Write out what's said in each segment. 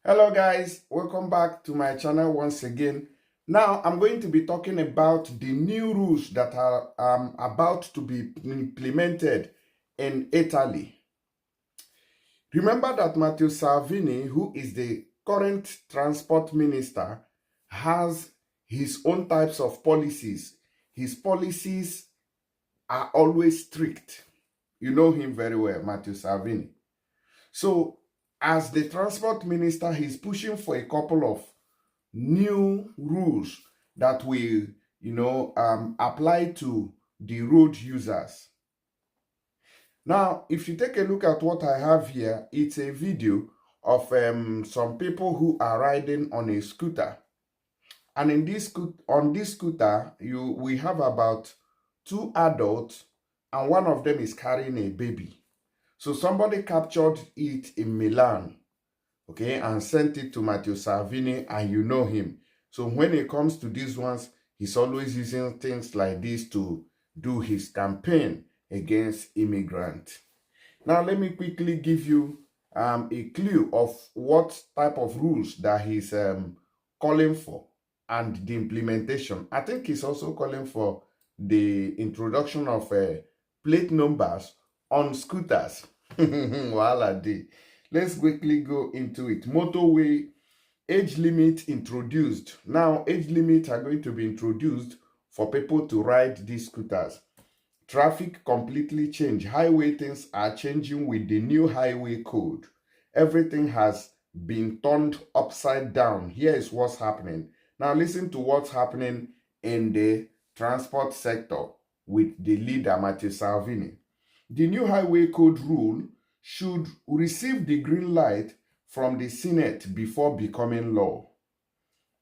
Hello guys, welcome back to my channel once again. Now I'm going to be talking about the new rules that are about to be implemented in Italy. Remember that Matteo Salvini, who is the current transport minister, has his own types of policies. His policies are always strict. You know him very well, Matteo Salvini. So as the transport minister, he's pushing for a couple of new rules that will, apply to the road users. Now, if you take a look at what I have here, it's a video of some people who are riding on a scooter. And on this scooter, we have about two adults, and one of them is carrying a baby. So somebody captured it in Milan, okay, and sent it to Matteo Salvini, and you know him. So when it comes to these ones, he's always using things like this to do his campaign against immigrants. Now, let me quickly give you a clue of what type of rules that he's calling for and the implementation. I think he's also calling for the introduction of plate numbers on scooters. Voila, let's quickly go into it. Motorway age limit introduced. Now, age limits are going to be introduced for people to ride these scooters. Traffic completely changed. Highway things are changing with the new highway code. Everything has been turned upside down. Here is what's happening. Now, listen to what's happening in the transport sector with the leader, Matteo Salvini. The new highway code rule should receive the green light from the Senate before becoming law,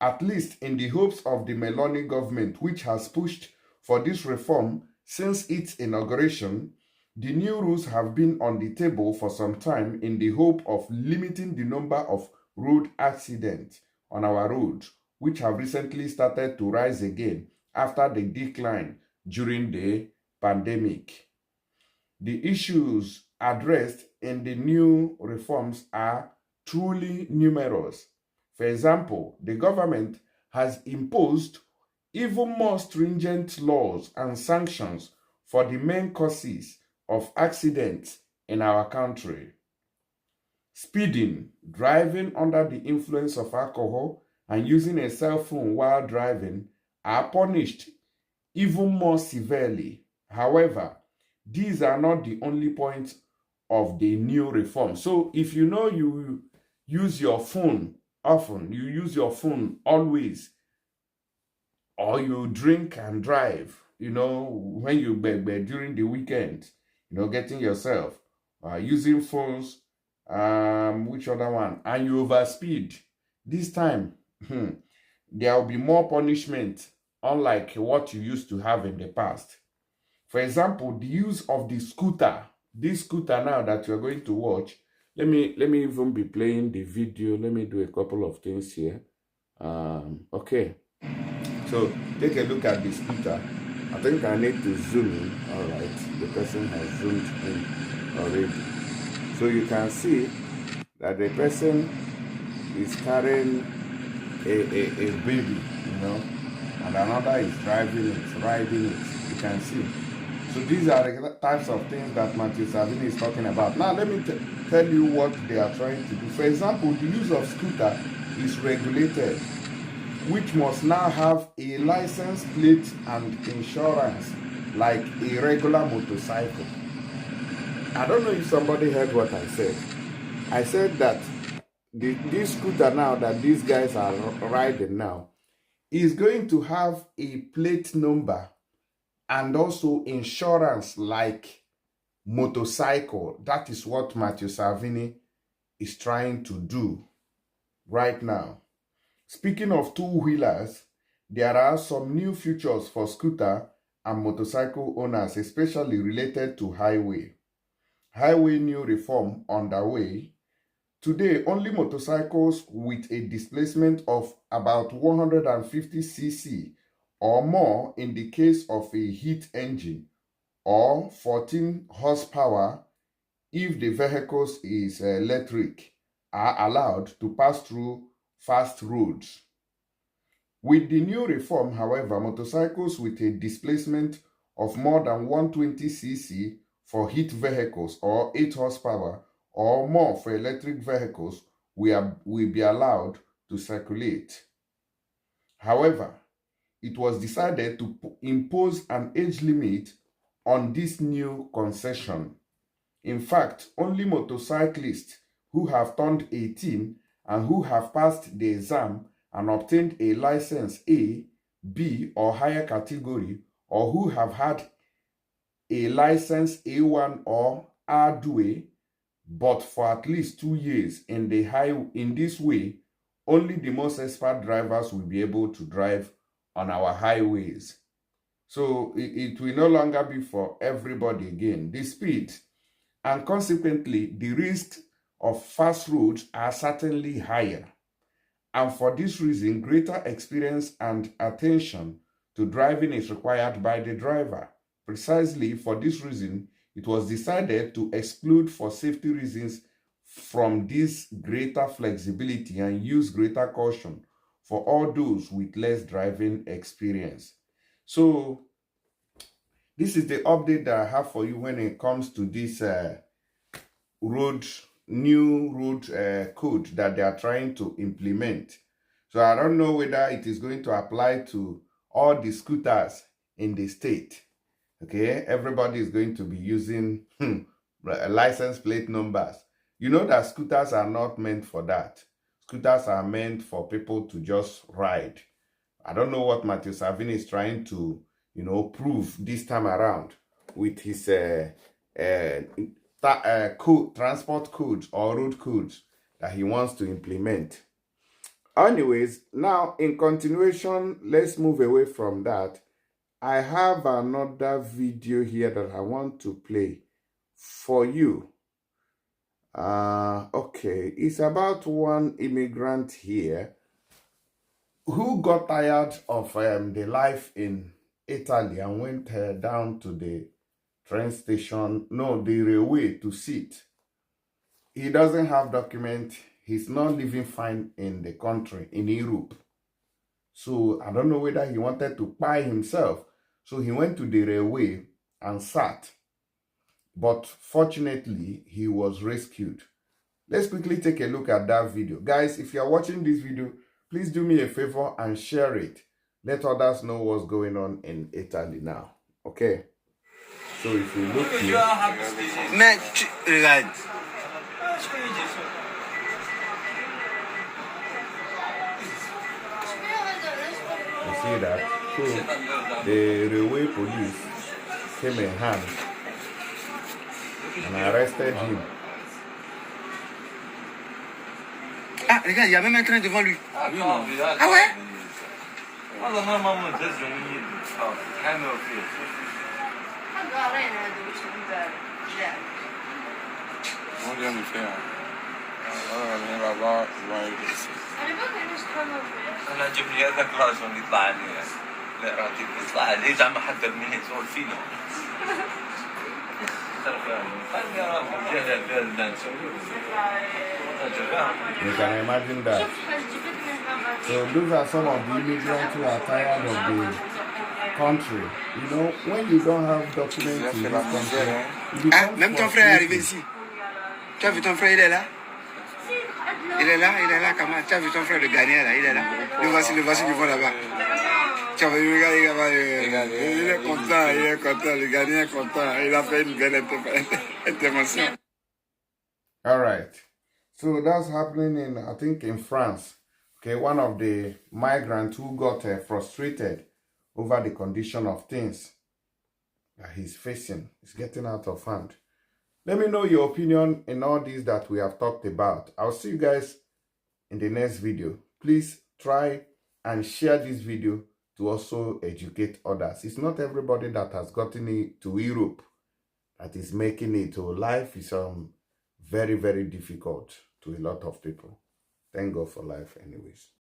at least in the hopes of the Meloni government, which has pushed for this reform since its inauguration. The new rules have been on the table for some time in the hope of limiting the number of road accidents on our roads, which have recently started to rise again after the decline during the pandemic. The issues addressed in the new reforms are truly numerous. For example, the government has imposed even more stringent laws and sanctions for the main causes of accidents in our country. Speeding, driving under the influence of alcohol, and using a cell phone while driving are punished even more severely. However, these are not the only points of the new reform. So if you know you use your phone often, you use your phone always, or you drink and drive, when you during the weekend, getting yourself, using phones, which other one, and you overspeed, this time, there will be more punishment, unlike what you used to have in the past. For example, the use of the scooter, this scooter now that you're going to watch, let me even be playing the video. Let me do a couple of things here. Okay. So take a look at the scooter. I think I need to zoom in. All right, the person has zoomed in already. So you can see that the person is carrying a baby, and another is driving it, riding it. You can see. So these are the types of things that Matteo Salvini is talking about. Now let me tell you what they are trying to do. For example, the use of scooter is regulated, which must now have a license plate and insurance like a regular motorcycle. I don't know if somebody heard what I said. I said that this scooter now that these guys are riding now is going to have a plate number and also insurance like motorcycle. That is what Matteo Salvini is trying to do right now. Speaking of two-wheelers, there are some new features for scooter and motorcycle owners, especially related to highway. Highway new reform underway. Today, only motorcycles with a displacement of about 150 cc or more in the case of a heat engine, or 14 horsepower if the vehicle is electric, are allowed to pass through fast roads. With the new reform, however, motorcycles with a displacement of more than 120cc for heat vehicles or 8 horsepower or more for electric vehicles will be allowed to circulate. However, it was decided to impose an age limit on this new concession. In fact, only motorcyclists who have turned 18 and who have passed the exam and obtained a license A, B, or higher category, or who have had a license A1 or R2, but for at least 2 years in this way, only the most expert drivers will be able to drive on our highways. So it will no longer be for everybody again. The speed and consequently the risk of fast roads are certainly higher. And for this reason, greater experience and attention to driving is required by the driver. Precisely for this reason, it was decided to exclude for safety reasons from this greater flexibility and use greater caution for all those with less driving experience. So this is the update that I have for you when it comes to this new road code that they are trying to implement. So I don't know whether it is going to apply to all the scooters in the state. Okay, everybody is going to be using license plate numbers. You know that scooters are not meant for that. Scooters are meant for people to just ride. I don't know what Matteo Salvini is trying to, prove this time around with his transport codes or road codes that he wants to implement. Anyways, now in continuation, let's move away from that. I have another video here that I want to play for you. Okay, it's about one immigrant here who got tired of the life in Italy and went down to the train station, the railway to sit. He doesn't have document. He's not living fine in the country, in Europe. So I don't know whether he wanted to buy himself. So he went to the railway and sat. But fortunately, he was rescued. Let's quickly take a look at that video. Guys, if you are watching this video, please do me a favor and share it. Let others know what's going on in Italy now. Okay? So if you look here... You see that? So the railway police came in hand and arrested him. Ah, regarde, il y a même un train devant lui. Ah ouais? انا جبني هذاك الراجل يطلع لي لا راتب يطلع لي زعما حتى من يسول فينا You can imagine that. So those are some of the immigrants who are tired of the country. When you don't have documents in this country, ah, même ton frère est arrivé ici. Tu as vu ton frère, il est là? Il est là, comment? Tu as vu ton frère, le Ghanéen, là, il est là. Le voici qui vont là-bas. Tu as vu, regarde, il est content, le Ghanéen est content. Il a fait une belle intervention. All right. So that's happening I think in France. Okay, one of the migrants who got frustrated over the condition of things that he's facing. It's getting out of hand. Let me know your opinion in all these that we have talked about. I'll see you guys in the next video. Please try and share this video to also educate others. It's not everybody that has gotten it to Europe that is making it. So life is very, very difficult to a lot of people. Thank God for life anyways.